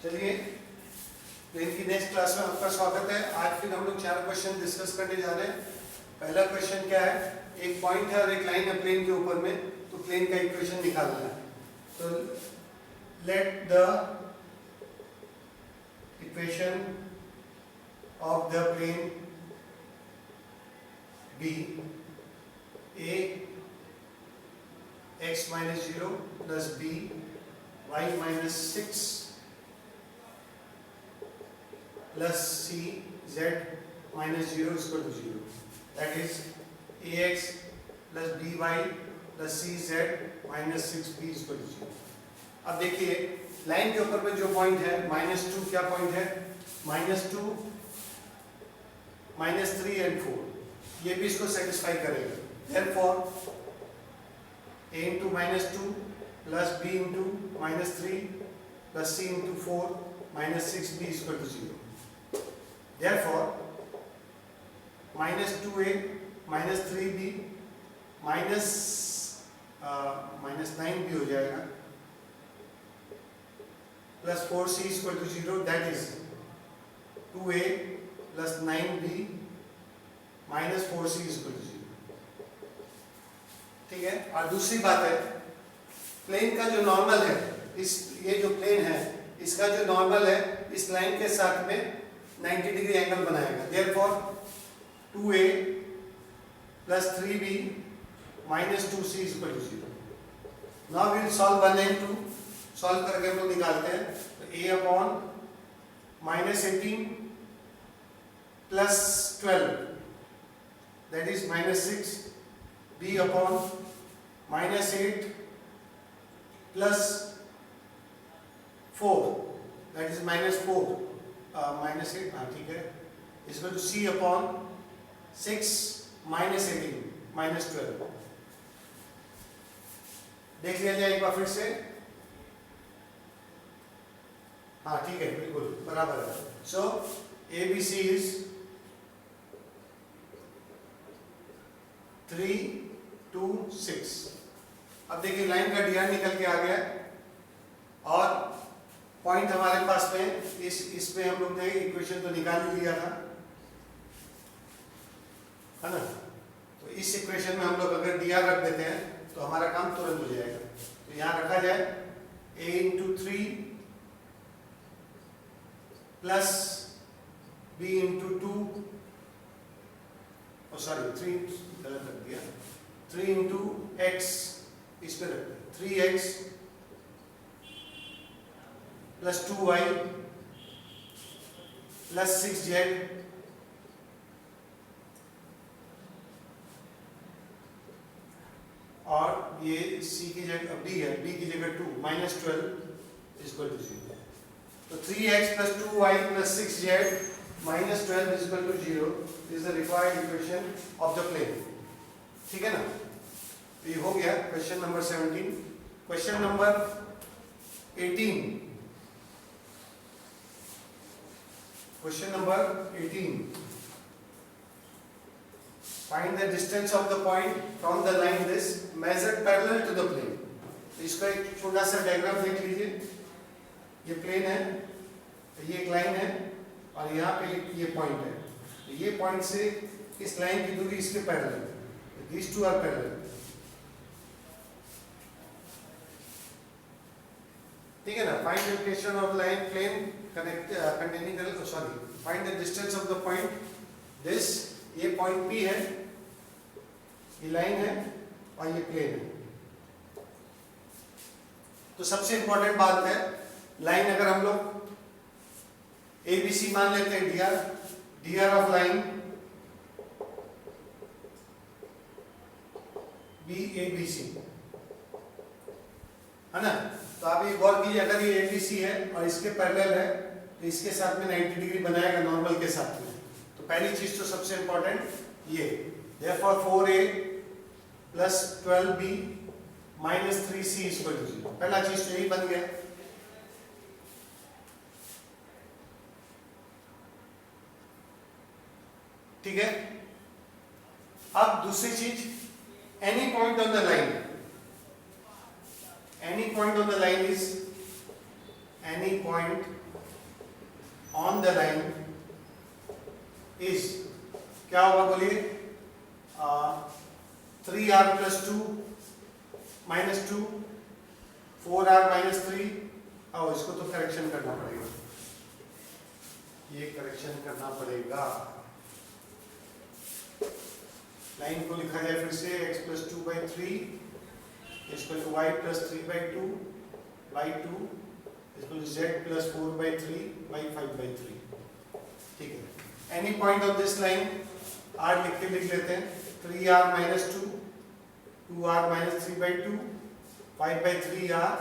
चलिए तो इनकी नेक्स्ट क्लास में आपका स्वागत है। आज फिर हम लोग 4 क्वेश्चन डिस्कस करने जा रहे हैं। पहला क्वेश्चन क्या है, एक पॉइंट है और एक लाइन है प्लेन के ऊपर में, तो प्लेन का इक्वेशन निकालना है। तो let the equation of the plane be a x minus 0 plus b y minus 6 plus c z minus 0 is equal to 0. That is ax plus by plus cz minus 6b is equal to 0. अब देखिए line के ऊपर में जो point है -2, क्या point है -2, -3 and 4, ये भी इसको सेटिस्फाई करेगा। Therefore a into -2 plus b into -3 plus c into 4 minus 6b is equal to 0. Therefore -2a -3b -9b हो जाएगा plus 4c is equal to 0. That is 2a plus 9b minus 4c is equal to 0. ठीक है। और दूसरी बात है, plane का जो नॉर्मल है, ये जो प्लेन है इसका जो नॉर्मल है इस लाइन के साथ में 90 डिग्री एंगल बनाएगा। Therefore 2a plus 3b minus 2c is equal to 0. Now we will solve 1 and 2. Solve करके हम लोग निकालते हैं। तो a upon -18 plus 12 that is -6, b upon -8 plus 4 that is -4, -8, हाँ ठीक है, is equal to c upon 6 -18 -12। देख लिया जाए एक बार फिर से। हाँ ठीक है, बिल्कुल बराबर है। सो ABC is 3 2 6। अब देखिए लाइन का dr निकल के आ गया और पॉइंट हमारे पास में इसमें हम लोग ने इक्वेशन तो निकाल ही लिया था, है ना। तो इस इक्वेशन में हम लोग अगर dr रख देते हैं तो हमारा काम तुरंत हो जाएगा। तो यहाँ रखा जाए a into 3 plus b into 2, oh sorry 3 गलत रख दिया, 3 into x इस पे रख दिया, 3x plus 2y plus 6z और ये c की जगह b है, b की जगह 2 -12 is equal to 0. तो 3x plus 2y plus 6z minus 12 is equal to 0 is the required equation of the plane. ठीक है ना। तो ये हो गया question number 17। Question number 18, question number 18, find the distance of the point from the line this measured parallel to the plane. तो इसका एक छोटा सा डायग्राम देख लीजिए। ये प्लेन है, ये एक लाइन है और यहाँ पे ये पॉइंट है। तो ये पॉइंट से इस लाइन की दूरी इसके पैरेलल है। These two are parallel. ठीक है ना। Find the location of line plane containing the find the distance of the point this, ये पॉइंट P है, ये लाइन है और ये प्लेन है। तो सबसे इंपॉर्टेंट बात है, लाइन अगर हम लोग ABC मान लेते हैं, dr ऑफ लाइन BABC, है ना। तो आप ये गौर कीजिए, अगर ये ABC है और इसके पैरेलल है तो इसके साथ में 90 डिग्री बनाएगा नॉर्मल के साथ में। तो पहली चीज तो सबसे इंपॉर्टेंट ये, therefore 4a plus 12b minus 3c is equal to 0। पहला चीज तो यही बन गया। ठीक है। अब दूसरी चीज, any point on the line, any point on the line is any point on the line is, क्या होगा बोलिए, 3r plus 2 minus 2, 4r minus 3। आओ इसको तो करेक्शन करना पड़ेगा, ये करेक्शन करना पड़ेगा। लाइन को लिखा जाए फिर से, x plus 2 by 3 equal to y plus 3 by 2 by 2 equal to z plus 4 by 3 by 5 by 3। ठीक है, any point of this line r लिख लेते हैं, 3r minus 2, 2r minus 3 by 2, 5 by 3r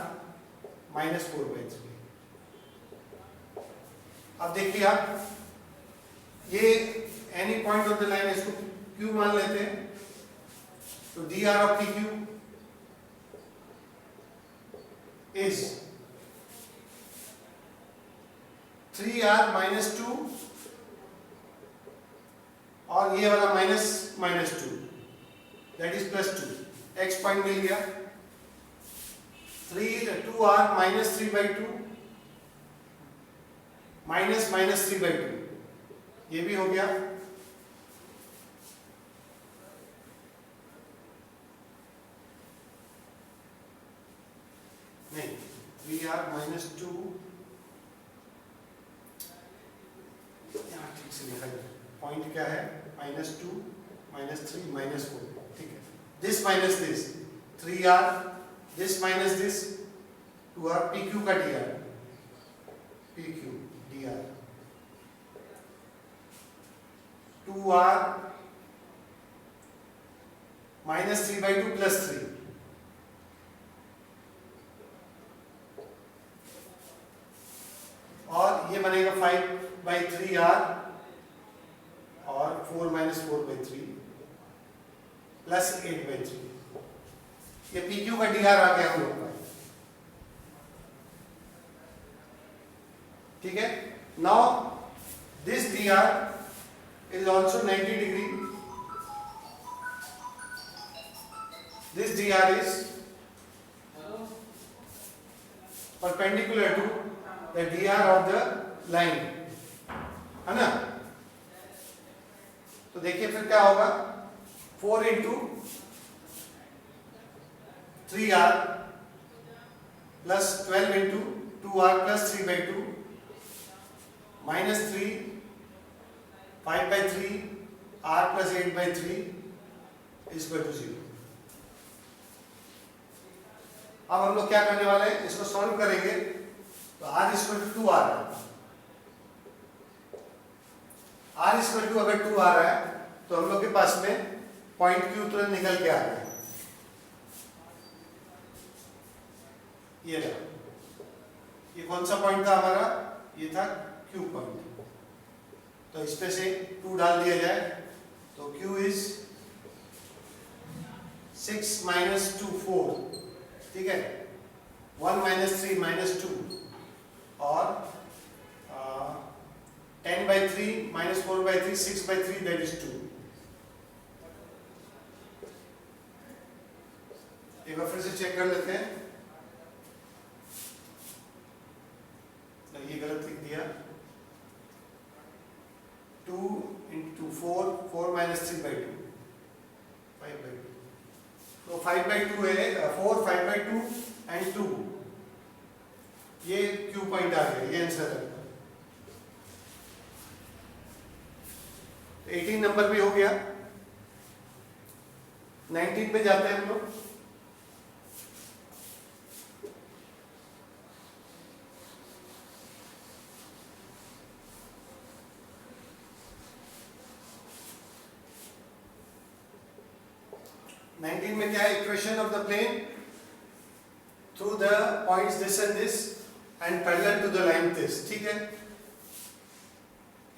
minus 4 by 3। अब देखिए आप, ये any point of the line, इसको Q मान लेते हैं, तो dr of PQ is 3r minus 2 और ये वाला minus 2, that is plus 2। x point मिल गया, 2r minus 3 by 2 minus 3 by 2, ये भी हो गया। नहीं, 3r minus 2, यहाँ ठीक से लिखा जाए, पॉइंट क्या है, -2 -3 -4। ठीक है, this minus this, 3r, this minus this, 2r, PQ का dr, PQ dr, 2r minus 3 by 2 plus 3, और ये बनेगा 5 by 3r और 4 minus 4 by 3 plus 8 by 3। ये PQ का dr आ गया हम लोग का। ठीक है, now this dr is also 90 degree, this dr is perpendicular to the dr of the line, है ना। तो देखिए फिर क्या होगा, 4 into 3r plus 12 into 2r plus 3 by 2 minus 3, 5 by 3, r plus 8 by 3 is equal to 0। अब हम लोग क्या करने वाले हैं, इसको सॉल्व करेंगे, तो r is equal to 2 आ रहा है, r is equal to अगर 2 आ रहा है तो हम लोग के पास में पॉइंट Q तुरंत निकल के आ रहा है, ये रहा। ये कौन सा पॉइंट था हमारा, ये था Q पॉइंट। तो इस पे से 2 डाल दिया जाए, तो Q is 6 minus 2 4, ठीक है, 1 minus 3 minus 2 और 10 by 3 minus 4 by 3 6 by 3, that is 2। एक बार फिर से चेक कर लेते हैं, ये गलत लिख दिया, 2 into 4, 4 minus 3 by 2, 5 by 2, तो 5 by 2 है, 4 5 by 2 and 2, ये Q पॉइंट आ गया, ये आंसर है। 18 नंबर भी हो गया, 19 पे जाते हैं हम लोग। में क्या है, equation of the plane through the points this and this and parallel to the line this. ठीक है,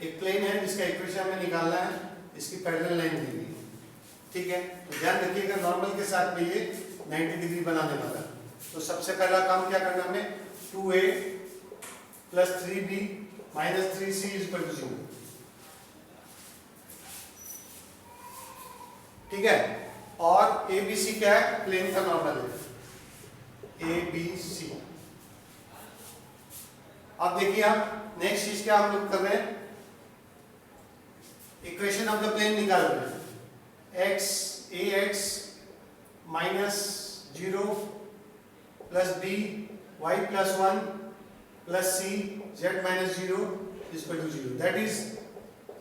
एक प्लेन है जिसका इक्वेशन हमें निकालना है, इसकी पैरेलल लाइन दी गई। ठीक है, तो ध्यान रखिएगा नॉर्मल के साथ में ये 90 डिग्री बनाने वाला। तो सबसे पहला काम क्या करना हमें, 2a plus 3b minus 3c is equal to 0। ठीक है, और ABC क्या है, प्लेन का नॉर्मल है ABC। अब देखिए आप नेक्स्ट चीज क्या हम लोग कर रहे हैं, इक्वेशन ऑफ द प्लेन निकाल रहे हैं। X a x minus 0 plus b y plus 1 plus c z minus 0 equal to 0, that is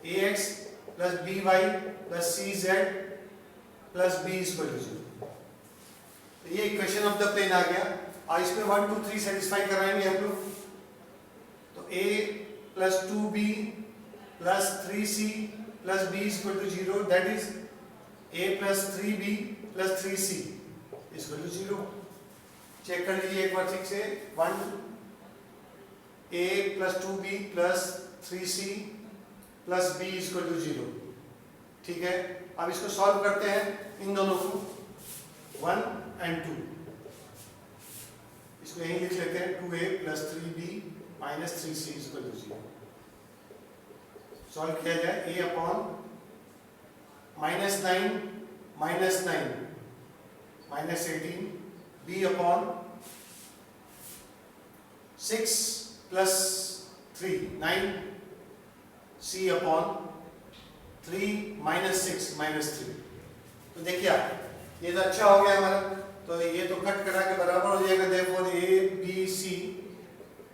a x plus b y plus c z plus b equal to 0। ये equation of the plane आ गया। और इसमें 1 2 3 satisfy कराएंगे हम लोग। तो a plus 2b plus 3c plus b equal to 0, that is a plus 3b plus 3c equal to 0। Check कर लीजिए एक बार ठीक से। 1 a plus 2b plus 3c plus b equal to 0, ठीक है। अब इसको सॉल्व करते हैं इन दोनों को, 1 and 2, इसको यहीं लिख लेते हैं 2a plus 3b minus 3c equal to 0। Solve किया जाए, a upon -9 -9 -18, b upon 6 plus 3 9, c upon 3 minus 6 minus 3। तो देखिए आप ये तो अच्छा हो गया हमारा, तो ये तो कट करा के बराबर हो जाएगा। Therefore a b c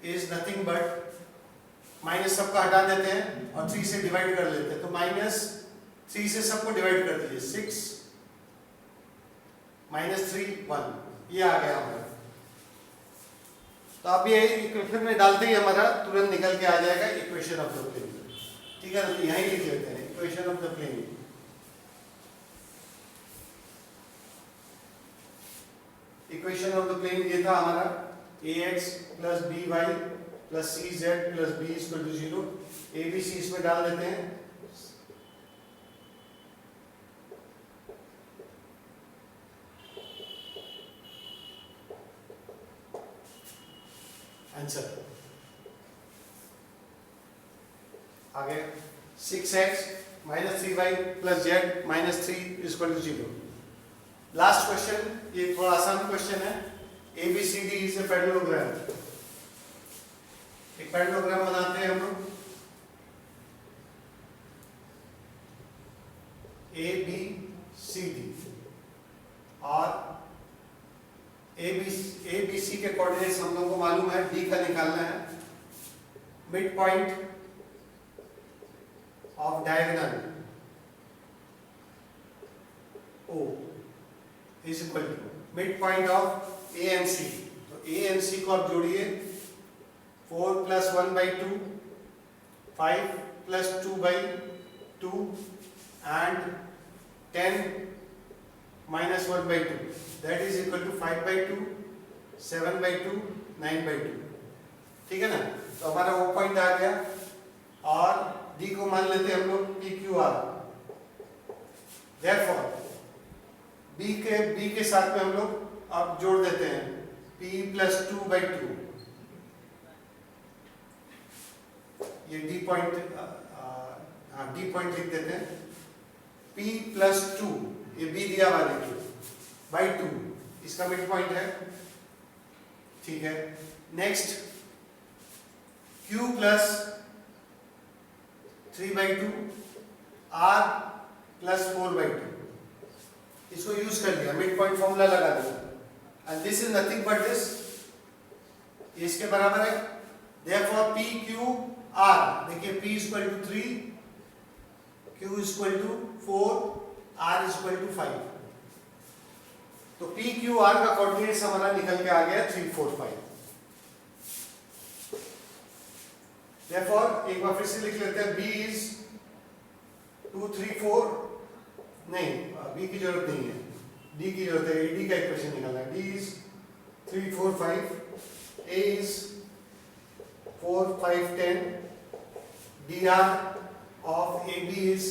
is nothing but, minus सबका हटा देते हैं और 3 से डिवाइड कर लेते हैं, तो -3 से सबको डिवाइड कर दीजिए, 6 -3 1, ये आ गया हमारा। तो अब ये इक्वेशन में डालते ही हमारा तुरंत निकल के आ जाएगा इक्वेशन ऑफ द प्लेन, ठीक है ना। तो यहीं लिख लेते हैं equation of the plane. Equation of the plane ये था हमारा ax plus b y plus c z plus b equal to 0। A b c इसमें डाल देते हैं। आंसर आगे 6x minus 3y plus z minus 3 equal to 0। Last question, ये थोड़ा आसान क्वेश्चन है। ABCD is a parallelogram. एक पैरेललोग्राम बनाते हैं हम लोग, ABCD, और ABC के कोऑर्डिनेट्स हम लोगों को मालूम है, D का निकालना है। Mid point of diagonal O is equal to mid point of A and C। तो A एंड C को आप जोड़िए, 4 plus 1 by 2, 5 plus 2 by 2 and 10 minus 1 by 2, that is equal to 5 by 2, 7 by 2, 9 by 2, ठीक है ना। तो हमारा वो पॉइंट आ गया। और D को मान लेते हैं हम लोग PQR। देयरफॉर B के साथ में हम लोग अब जोड़ देते हैं P प्लस 2 बाई 2, ये D पॉइंट, हाँ D पॉइंट लिख देते हैं। P प्लस 2, ये B दिया हुआ देखिए, बाई 2, इसका मिड पॉइंट है, ठीक है। Next Q plus 3 by 2, R plus 4 by 2, इसको यूज कर लिया, मिड पॉइंट फॉर्मूला लगा दिया। And this is nothing but this, इसके बराबर है। देयरफॉर P Q R, देखिए P equal to 3, Q equal to 4, R equal to 5। तो P Q R का कोऑर्डिनेट्स हमारा निकल के आ गया 3 4 5। देयरफॉर एक बार फिर से लिख लेते हैं, B इज 2 3 4, नहीं B की जरूरत नहीं है, D की जरूरत है। D का इक्वेशन निकालना है। D is 3 4 5, A is 4 5 10, dr of AB is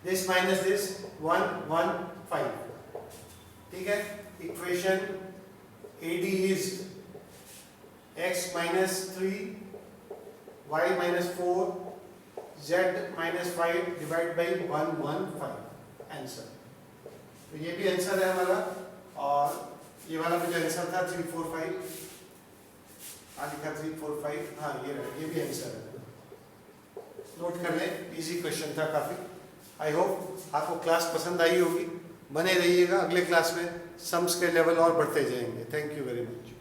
this minus this 1 1 5, ठीक है। Equation AD is x minus 3, y minus 4, z minus 5 divided by 1 1 5, answer. तो ये भी आंसर है हमारा, और ये वाला भी जो आंसर था 3 4 5। लिखा 3 4 5, हाँ ये रहा, ये भी आंसर है, नोट कर लें, इजी क्वेश्चन था काफ़ी। आई होप आपको क्लास पसंद आई होगी, बने रहिएगा, अगले क्लास में सम्स के लेवल और बढ़ते जाएंगे। Thank you very much.